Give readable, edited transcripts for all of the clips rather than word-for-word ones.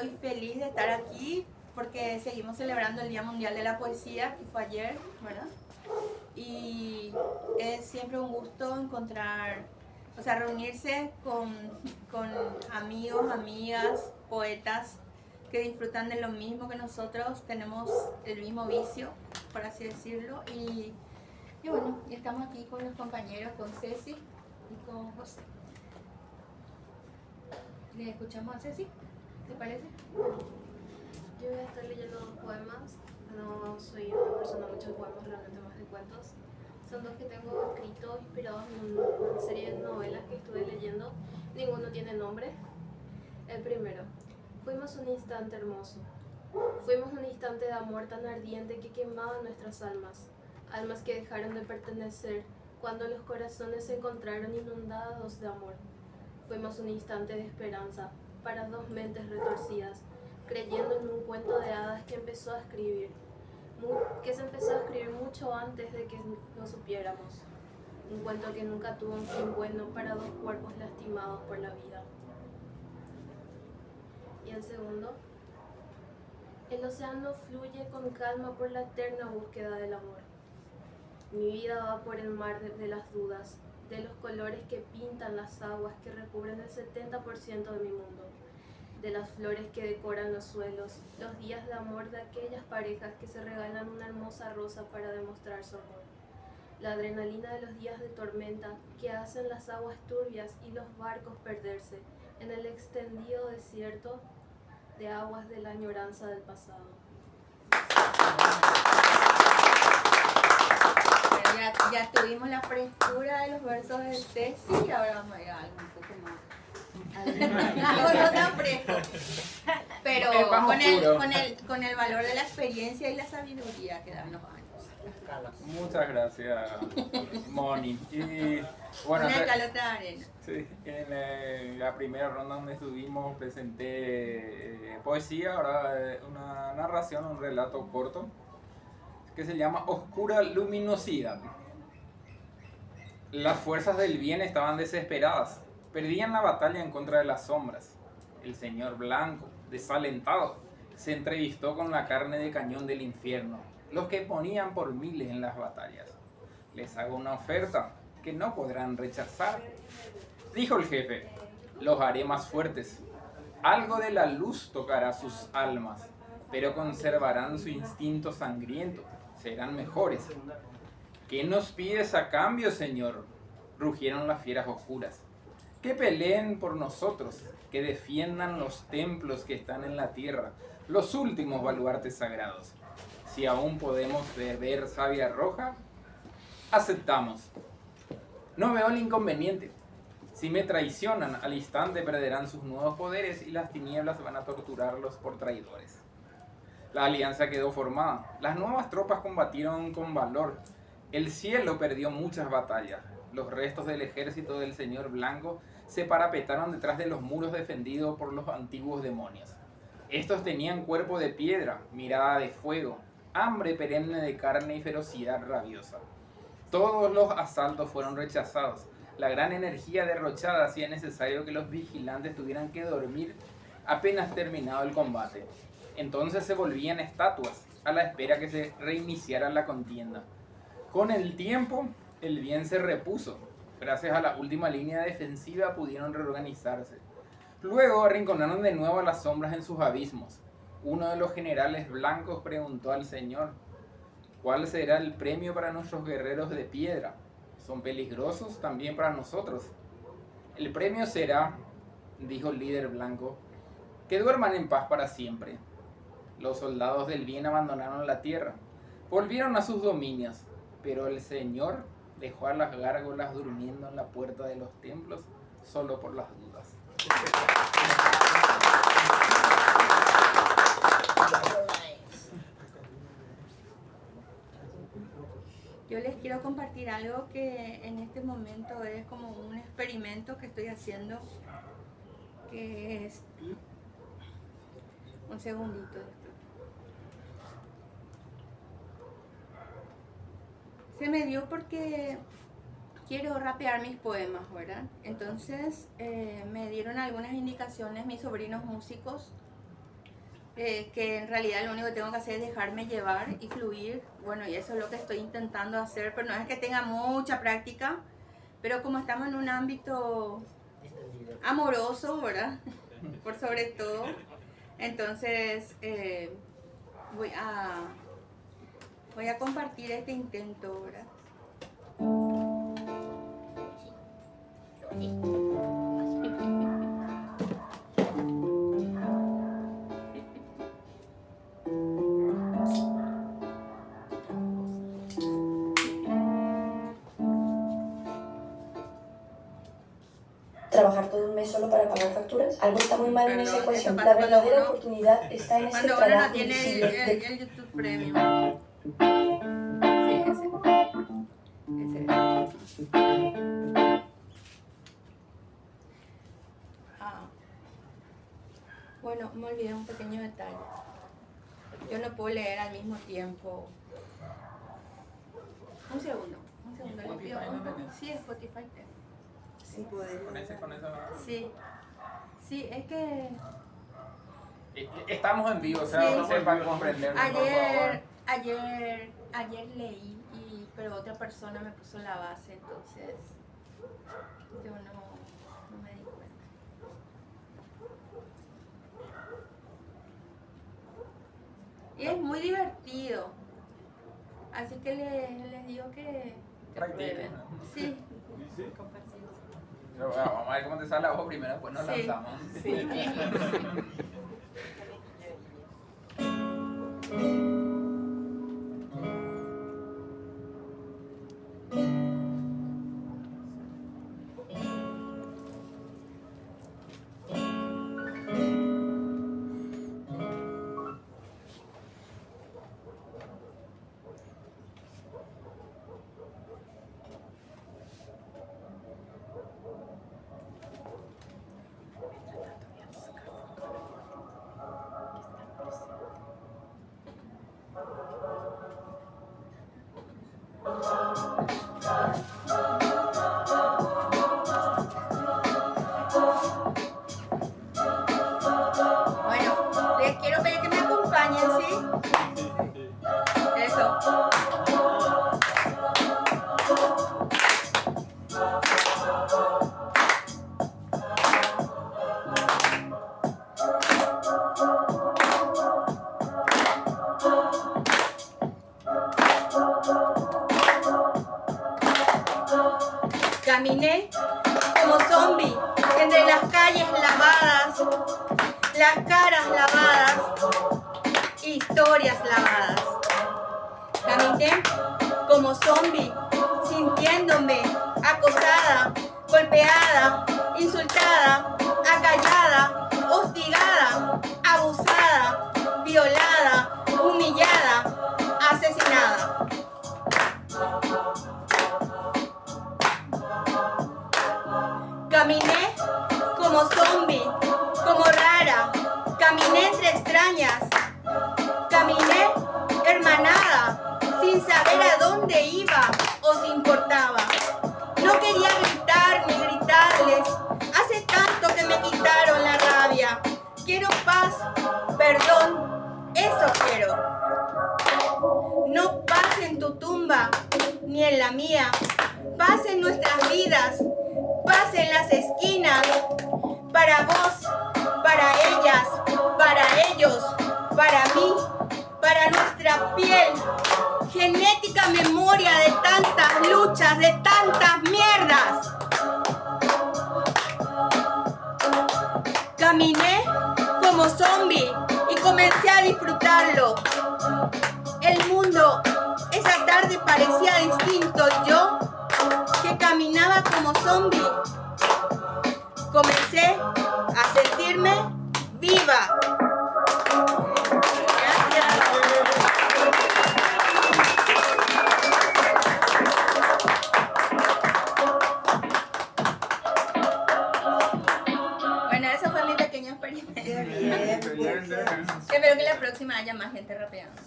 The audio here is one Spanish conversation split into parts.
estoy feliz de estar aquí porque seguimos celebrando el Día Mundial de la Poesía, que fue ayer, ¿verdad? Y es siempre un gusto encontrar, o sea, reunirse con amigos, amigas, poetas que disfrutan de lo mismo que nosotros, tenemos el mismo vicio, por así decirlo, y bueno, y estamos aquí con los compañeros, con Ceci y con José. ¿Le escuchamos a Ceci? ¿Te parece? Yo voy a estar leyendo dos poemas. No soy una persona mucho de poemas, realmente más de cuentos. Son dos que tengo escritos, inspirados en una serie de novelas que estuve leyendo. Ninguno tiene nombre. El primero. Fuimos un instante hermoso. Fuimos un instante de amor tan ardiente que quemaba nuestras almas. Almas que dejaron de pertenecer cuando los corazones se encontraron inundados de amor. Fuimos un instante de esperanza para dos mentes retorcidas, creyendo en un cuento de hadas que se empezó a escribir mucho antes de que lo supiéramos. Un cuento que nunca tuvo un fin bueno para dos cuerpos lastimados por la vida. Y el segundo, el océano fluye con calma por la eterna búsqueda del amor. Mi vida va por el mar de las dudas, de los colores que pintan las aguas que recubren el 70% de mi mundo, de las flores que decoran los suelos, los días de amor de aquellas parejas que se regalan una hermosa rosa para demostrar su amor, la adrenalina de los días de tormenta que hacen las aguas turbias y los barcos perderse en el extendido desierto de aguas de la añoranza del pasado. Ya tuvimos la frescura de los versos de Ceci y ahora vamos a ir a algo un poco más. Algo no tan fresco. Pero con el valor de la experiencia y la sabiduría que dan los años. Muchas gracias, Moni. Y bueno, una calota de arena. Sí, en la primera ronda donde estuvimos presenté poesía, ahora una narración, un relato corto que se llama Oscura Luminosidad. Las fuerzas del bien estaban desesperadas, perdían la batalla en contra de las sombras. El señor Blanco, desalentado, se entrevistó con la carne de cañón del infierno, los que ponían por miles en las batallas. Les hago una oferta que no podrán rechazar. Dijo el jefe, los haré más fuertes. Algo de la luz tocará sus almas, pero conservarán su instinto sangriento. Serán mejores. ¿Qué nos pides a cambio, señor? Rugieron las fieras oscuras. Que peleen por nosotros, que defiendan los templos que están en la tierra, los últimos baluartes sagrados. Si aún podemos beber savia roja, aceptamos. No veo el inconveniente. Si me traicionan, al instante perderán sus nuevos poderes y las tinieblas van a torturarlos por traidores. La alianza quedó formada. Las nuevas tropas combatieron con valor. El cielo perdió muchas batallas. Los restos del ejército del señor Blanco se parapetaron detrás de los muros defendidos por los antiguos demonios. Estos tenían cuerpo de piedra, mirada de fuego, hambre perenne de carne y ferocidad rabiosa. Todos los asaltos fueron rechazados. La gran energía derrochada hacía necesario que los vigilantes tuvieran que dormir apenas terminado el combate. Entonces se volvían estatuas a la espera que se reiniciara la contienda. Con el tiempo, el bien se repuso. Gracias a la última línea defensiva pudieron reorganizarse. Luego arrinconaron de nuevo a las sombras en sus abismos. Uno de los generales blancos preguntó al señor, ¿cuál será el premio para nuestros guerreros de piedra? Son peligrosos también para nosotros. El premio será, dijo el líder blanco, que duerman en paz para siempre. Los soldados del bien abandonaron la tierra, volvieron a sus dominios, pero el Señor dejó a las gárgolas durmiendo en la puerta de los templos solo por las dudas. Yo les quiero compartir algo que en este momento es como un experimento que estoy haciendo, que es... Un segundito. Se me dio porque quiero rapear mis poemas, ¿verdad? Entonces me dieron algunas indicaciones mis sobrinos músicos que en realidad lo único que tengo que hacer es dejarme llevar y fluir. Bueno, y eso es lo que estoy intentando hacer, pero no es que tenga mucha práctica, pero como estamos en un ámbito amoroso, ¿verdad? Por sobre todo, entonces voy a compartir este intento, ¿verdad? Trabajar todo un mes solo para pagar facturas. Algo está muy mal en esa Perdón, ecuación. eso La pasa verdadera cuando uno- oportunidad está en este Cuando uno no trabajo tiene invisible. el YouTube Premium. Sí, ese. Bueno, me olvidé un pequeño detalle. Yo no puedo leer al mismo tiempo. Un segundo. Le pido sí, Spotify. Sí, podés. Con eso. Sí, es que Estamos en vivo, o sea, Sí. no sepan comprender. por favor. ayer leí, pero otra persona me puso la base, entonces yo no me di cuenta. Y es muy divertido, así que les digo que Practiquen, prueben. ¿no? Sí. Pero, bueno, vamos a ver cómo te sale la voz primero, después nos Sí. lanzamos. Bueno, les quiero pedir que me acompañen, ¿sí? Eso. Caminé como zombie entre las calles lavadas, las caras lavadas, historias lavadas. Caminé como zombie, sintiéndome acosada, golpeada, insultada, acallada, hostigada, abusada, violada, humillada, asesinada. Caminé como zombie, como rara, caminé entre extrañas, caminé hermanada, sin saber a dónde iba o si importaba. No quería gritar ni gritarles, hace tanto que me quitaron la rabia. Quiero paz, perdón, eso quiero. No paz en tu tumba, ni en la mía, paz en nuestras vidas, paz en las esquinas, para vos, para ellas, para ellos, para mí, para nuestra piel, genética memoria de tantas luchas, de tantas mierdas. Caminé como zombie y comencé a disfrutarlo. El mundo esa tarde parecía distinto. Yo, que caminaba como zombie, comencé a sentirme viva. Gracias. Bueno, eso fue mi pequeño experimento. Qué bien. Espero que la próxima haya más gente rapeando.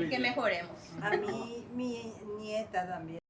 Que mejoremos. A mí, mi nieta también.